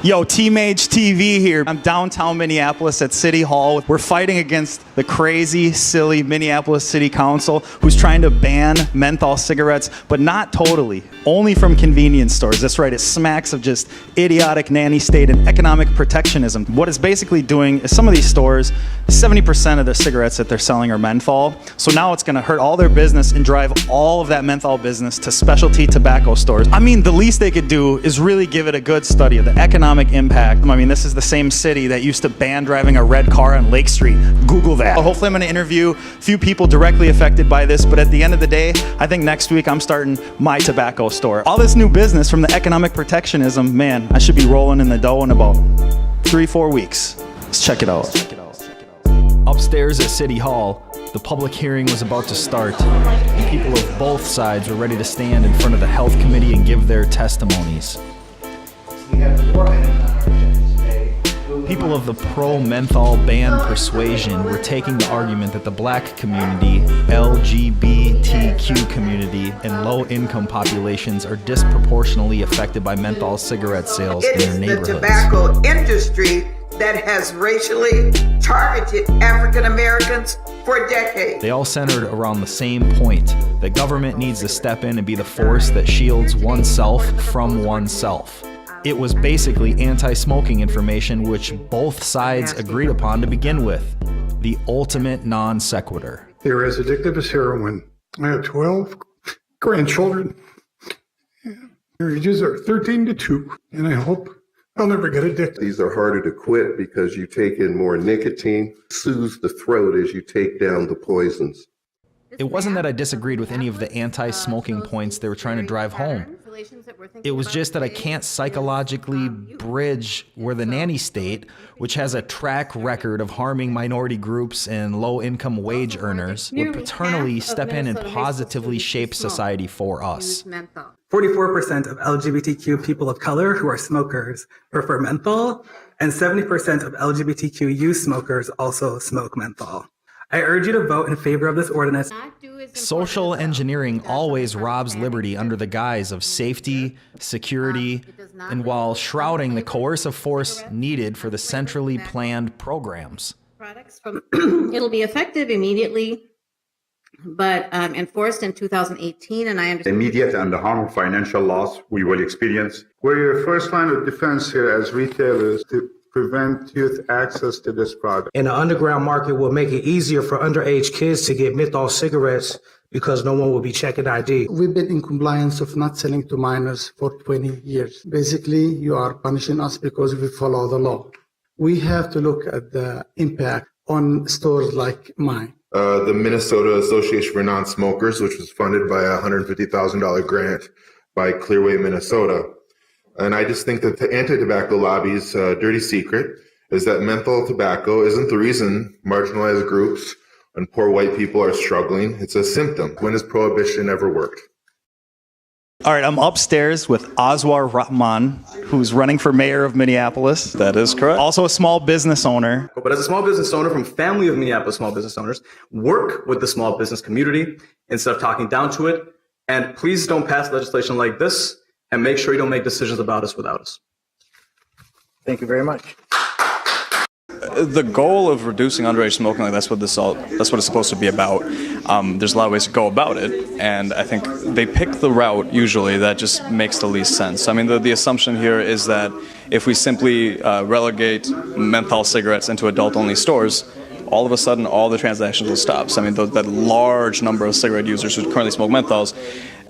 Yo, MAGE TV here. I'm downtown Minneapolis at City Hall. We're fighting against the crazy, silly Minneapolis City Council who's trying to ban menthol cigarettes, but not totally. Only from convenience stores. That's right, it smacks of just idiotic nanny state and economic protectionism. What it's basically doing is some of these stores, 70% of the cigarettes that they're selling are menthol. So now it's gonna hurt all their business and drive all of that menthol business to specialty tobacco stores. I mean, the least they could do is really give it a good study of the economic impact. I mean, this is the same city that used to ban driving a red car on Lake Street. Google that. Hopefully I'm gonna interview a few people directly affected by this, but at the end of the day, I think next week I'm starting my tobacco store. All this new business from the economic protectionism, man, I should be rolling in the dough in about 3-4 weeks. Let's check it out. Upstairs at City Hall, the public hearing was about to start, and people of both sides were ready to stand in front of the Health Committee and give their testimonies. People of the pro-menthol ban persuasion were taking the argument that the black community, LGBTQ community, and low-income populations are disproportionately affected by menthol cigarette sales in their neighborhoods. It is the tobacco industry that has racially targeted African Americans for decades. They all centered around the same point. The government needs to step in and be the force that shields oneself from oneself. It was basically anti-smoking information which both sides agreed upon to begin with. The ultimate non sequitur. They're as addictive as heroin. I have 12 grandchildren. Their ages are 13 to 2, and I hope I'll never get addicted. These are harder to quit because you take in more nicotine, soothes the throat as you take down the poisons. It wasn't that I disagreed with any of the anti-smoking points they were trying to drive home. It was just that I can't psychologically bridge where the nanny state, which has a track record of harming minority groups and low-income wage earners, would paternally step in and positively shape society for us. 44% of LGBTQ people of color who are smokers prefer menthol, and 70% of LGBTQ youth smokers also smoke menthol. I urge you to vote in favor of this ordinance. Social engineering always robs liberty under the guise of safety, security, and while shrouding the coercive force needed for the centrally planned programs. It'll be effective immediately, but enforced in 2018, and I understand immediate and the harmful financial loss we will experience. We're your first line of defense here as retailers to prevent youth access to this product. And the underground market will make it easier for underage kids to get menthol cigarettes because no one will be checking ID. We've been in compliance of not selling to minors for 20 years. Basically, you are punishing us because we follow the law. We have to look at the impact on stores like mine. The Minnesota Association for Non-Smokers, which was funded by a $150,000 grant by Clearway, Minnesota. And I just think that the anti-tobacco lobby's dirty secret is that menthol tobacco isn't the reason marginalized groups and poor white people are struggling. It's a symptom. When has prohibition ever worked? All right, I'm upstairs with Aswar Rahman, who's running for mayor of Minneapolis. That is correct. Also a small business owner. But as a small business owner from family of Minneapolis small business owners, work with the small business community instead of talking down to it. And please don't pass legislation like this. And make sure you don't make decisions about us without us. Thank you very much. The goal of reducing underage smoking, like that's what it's supposed to be about. There's a lot of ways to go about it, and I think they pick the route usually that just makes the least sense. I mean, the assumption here is that if we simply relegate menthol cigarettes into adult-only stores, all of a sudden all the transactions will stop. So I mean, that large number of cigarette users who currently smoke menthols,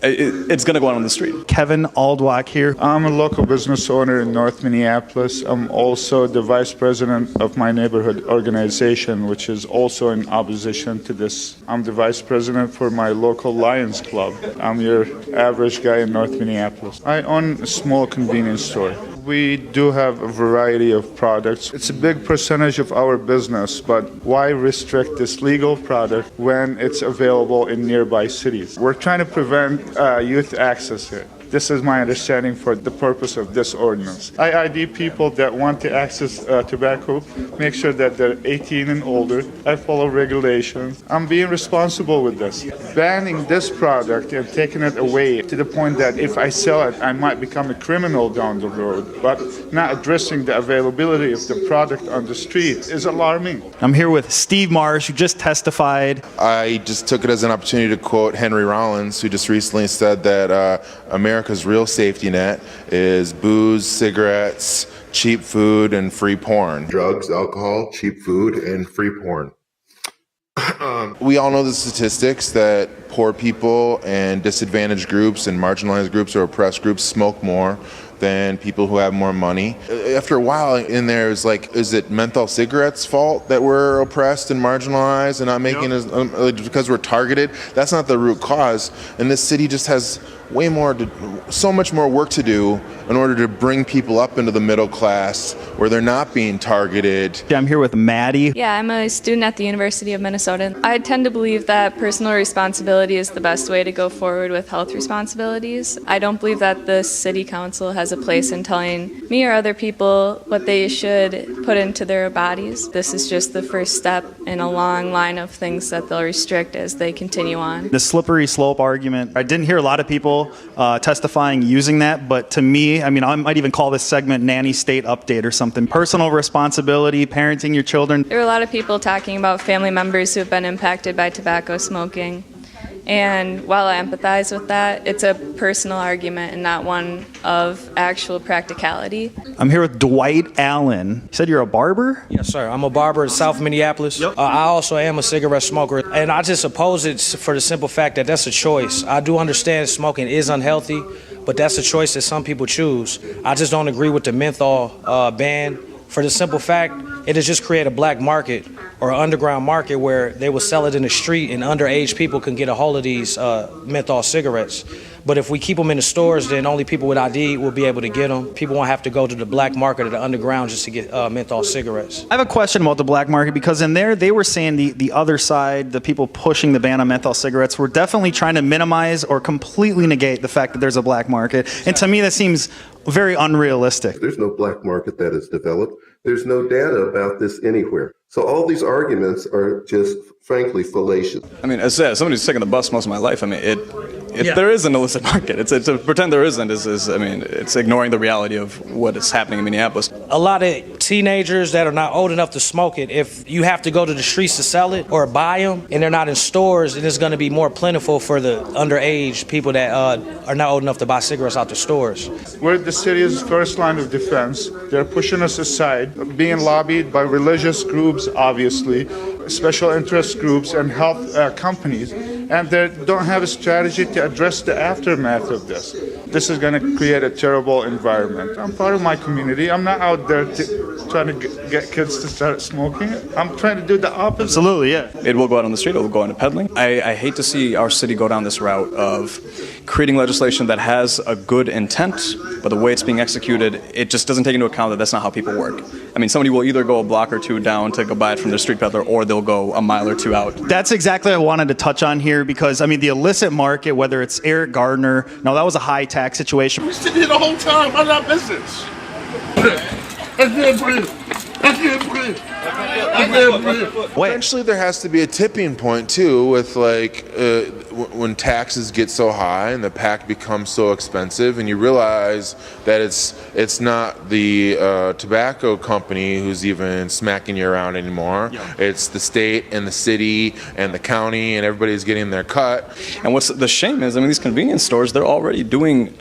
it's going to go out on the street. Kevin Aldwach here. I'm a local business owner in North Minneapolis. I'm also the vice president of my neighborhood organization, which is also in opposition to this. I'm the vice president for my local Lions Club. I'm your average guy in North Minneapolis. I own a small convenience store. We do have a variety of products. It's a big percentage of our business, but why restrict this legal product when it's available in nearby cities? We're trying to prevent youth access here. This is my understanding for the purpose of this ordinance. I ID people that want to access tobacco, make sure that they're 18 and older. I follow regulations. I'm being responsible with this. Banning this product and taking it away to the point that if I sell it, I might become a criminal down the road, but not addressing the availability of the product on the street is alarming. I'm here with Steve Marsh, who just testified. I just took it as an opportunity to quote Henry Rollins, who just recently said that America's real safety net is booze, cigarettes, cheap food, and free porn. Drugs, alcohol, cheap food, and free porn. We all know the statistics that poor people and disadvantaged groups and marginalized groups or oppressed groups smoke more than people who have more money. After a while in there, is like, is it menthol cigarettes' fault that we're oppressed and marginalized and not making as because we're targeted? That's not the root cause. And this city just has so much more work to do in order to bring people up into the middle class where they're not being targeted. I'm here with Maddie. Yeah, I'm a student at the University of Minnesota. I tend to believe that personal responsibility is the best way to go forward with health responsibilities. I don't believe that the city council has a place in telling me or other people what they should put into their bodies. This is just the first step in a long line of things that they'll restrict as they continue on. The slippery slope argument, I didn't hear a lot of people testifying using that, but to me, I might even call this segment Nanny State Update or something. Personal responsibility, parenting your children. There are a lot of people talking about family members who have been impacted by tobacco smoking. And while I empathize with that, it's a personal argument and not one of actual practicality. I'm here with Dwight Allen. You said you're a barber? Yes, sir. I'm a barber in South Minneapolis. Yep. I also am a cigarette smoker, and I just oppose it for the simple fact that that's a choice. I do understand smoking is unhealthy, but that's a choice that some people choose. I just don't agree with the menthol ban for the simple fact it has just created a black market or an underground market where they will sell it in the street and underage people can get a hold of these menthol cigarettes. But if we keep them in the stores, then only people with ID will be able to get them. People won't have to go to the black market or the underground just to get menthol cigarettes. I have a question about the black market because in there they were saying the other side, the people pushing the ban on menthol cigarettes, were definitely trying to minimize or completely negate the fact that there's a black market. And to me that seems very unrealistic. There's no black market that is developed. There's no data about this anywhere. So all these arguments are just, frankly, fallacious. I mean, as I said, somebody's taken the bus most of my life. I mean, there is an illicit market. It's to pretend there isn't it's ignoring the reality of what is happening in Minneapolis. A lot of teenagers that are not old enough to smoke it, if you have to go to the streets to sell it or buy them and they're not in stores, then it's going to be more plentiful for the underage people that are not old enough to buy cigarettes out the stores. We're the city's first line of defense. They're pushing us aside, being lobbied by religious groups, obviously, special interest groups and health companies, and they don't have a strategy to address the aftermath of this. This is going to create a terrible environment. I'm part of my community. I'm not out there trying to get kids to start smoking. I'm trying to do the opposite. Absolutely, yeah. It will go out on the street. It will go into peddling. I hate to see our city go down this route of creating legislation that has a good intent, but the way it's being executed, it just doesn't take into account that that's not how people work. I mean, somebody will either go a block or two down to go buy it from their street peddler, or they'll go a mile or two out. That's exactly what I wanted to touch on here because, the illicit market, whether it's Eric Gardner, no, that was a high tax situation. We sitting here the whole time on our business. I can't breathe. I can't breathe. Eventually there has to be a tipping point too with when taxes get so high and the pack becomes so expensive and you realize that it's not the tobacco company who's even smacking you around anymore. Yeah. It's the state and the city and the county and everybody's getting their cut. And what's the shame is, these convenience stores, they're already doing,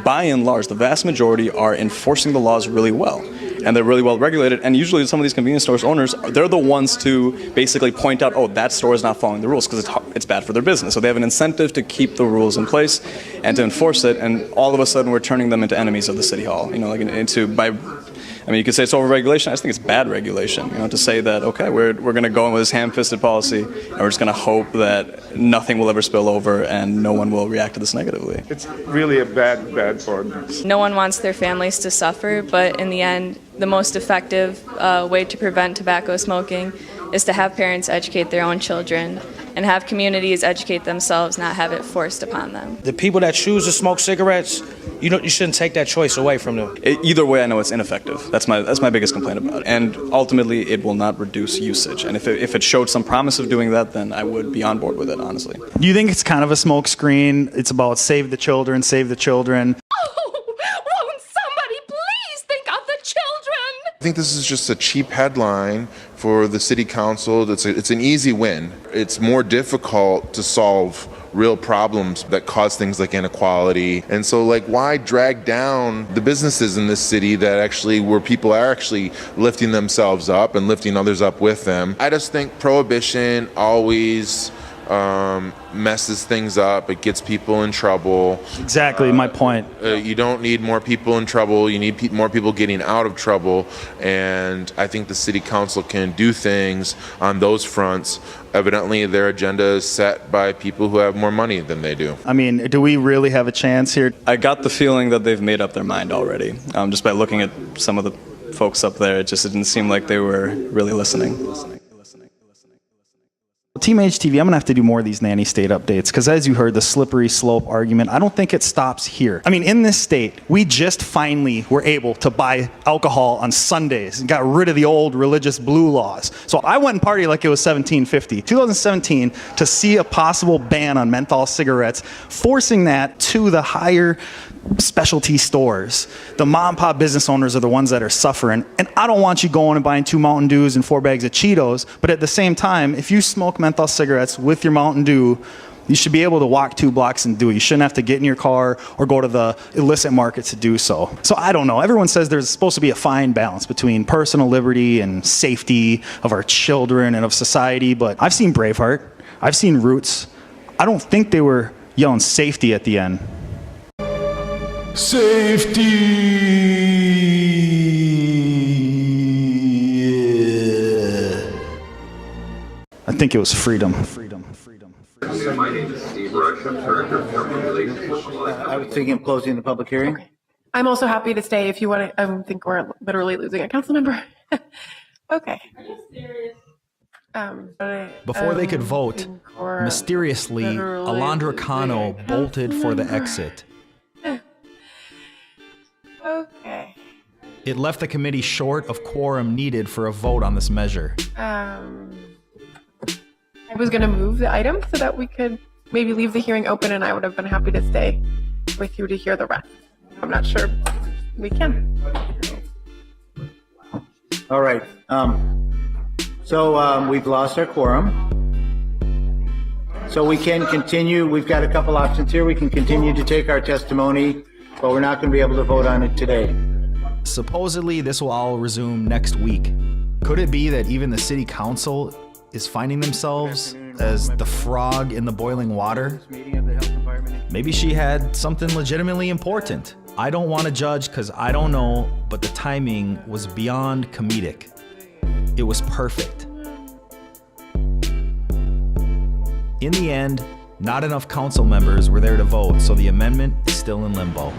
by and large, the vast majority are enforcing the laws really well. And they're really well regulated, and usually some of these convenience stores owners, they're the ones to basically point out, oh, that store is not following the rules because it's bad for their business. So they have an incentive to keep the rules in place and to enforce it, and all of a sudden we're turning them into enemies of the city hall. You could say it's overregulation. I just think it's bad regulation. To say that, okay, we're going to go in with this ham-fisted policy, and we're just going to hope that nothing will ever spill over and no one will react to this negatively. It's really a bad ordinance. No one wants their families to suffer, but in the end, the most effective way to prevent tobacco smoking is to have parents educate their own children and have communities educate themselves, not have it forced upon them. The people that choose to smoke cigarettes, you shouldn't take that choice away from them. Either way, I know it's ineffective. That's my biggest complaint about it. And ultimately, it will not reduce usage. And if it showed some promise of doing that, then I would be on board with it, honestly. Do you think it's kind of a smoke screen? It's about save the children, save the children. Won't somebody please think of the children? I think this is just a cheap headline for the city council. It's an easy win. It's more difficult to solve real problems that cause things like inequality. And so, like, why drag down the businesses in this city where people are actually lifting themselves up and lifting others up with them? I just think prohibition always messes things up. It gets people in trouble. Exactly my point. You don't need more people in trouble. You need more people getting out of trouble. And I think the city council can do things on those fronts. Evidently, their agenda is set by people who have more money than they do. I mean, do we really have a chance here? I got the feeling that they've made up their mind already. Just by looking at some of the folks up there, it didn't seem like they were really listening. Team MAGE TV, I'm going to have to do more of these nanny state updates because as you heard, the slippery slope argument, I don't think it stops here. I mean, in this state, we just finally were able to buy alcohol on Sundays and got rid of the old religious blue laws. So I went and partied like it was 1750. 2017, to see a possible ban on menthol cigarettes, forcing that to the higher specialty stores. The mom and pop business owners are the ones that are suffering. And I don't want you going and buying 2 Mountain Dews and 4 bags of Cheetos, but at the same time, if you smoke menthol cigarettes with your Mountain Dew, you should be able to walk 2 blocks and do it. You shouldn't have to get in your car or go to the illicit market to do so. So I don't know. Everyone says there's supposed to be a fine balance between personal liberty and safety of our children and of society, but I've seen Braveheart. I've seen Roots. I don't think they were yelling safety at the end. Safety! I think it was freedom. My name is Steve Rush. I'm Director of Government Relations with I was thinking of closing the public hearing. Okay. I'm also happy to stay if you want to. I think we're literally losing a council member. Okay. Before they could vote, mysteriously, Alondra Cano bolted for the exit. Okay. It left the committee short of quorum needed for a vote on this measure. I was going to move the item so that we could maybe leave the hearing open, and I would have been happy to stay with you to hear the rest. I'm not sure we can. All right. So we've lost our quorum. So we can continue. We've got a couple options here. We can continue to take our testimony, but we're not going to be able to vote on it today. Supposedly, this will all resume next week. Could it be that even the city council is finding themselves as the frog in the boiling water? Maybe she had something legitimately important. I don't want to judge because I don't know, but the timing was beyond comedic. It was perfect. In the end, not enough council members were there to vote, so the amendment is still in limbo.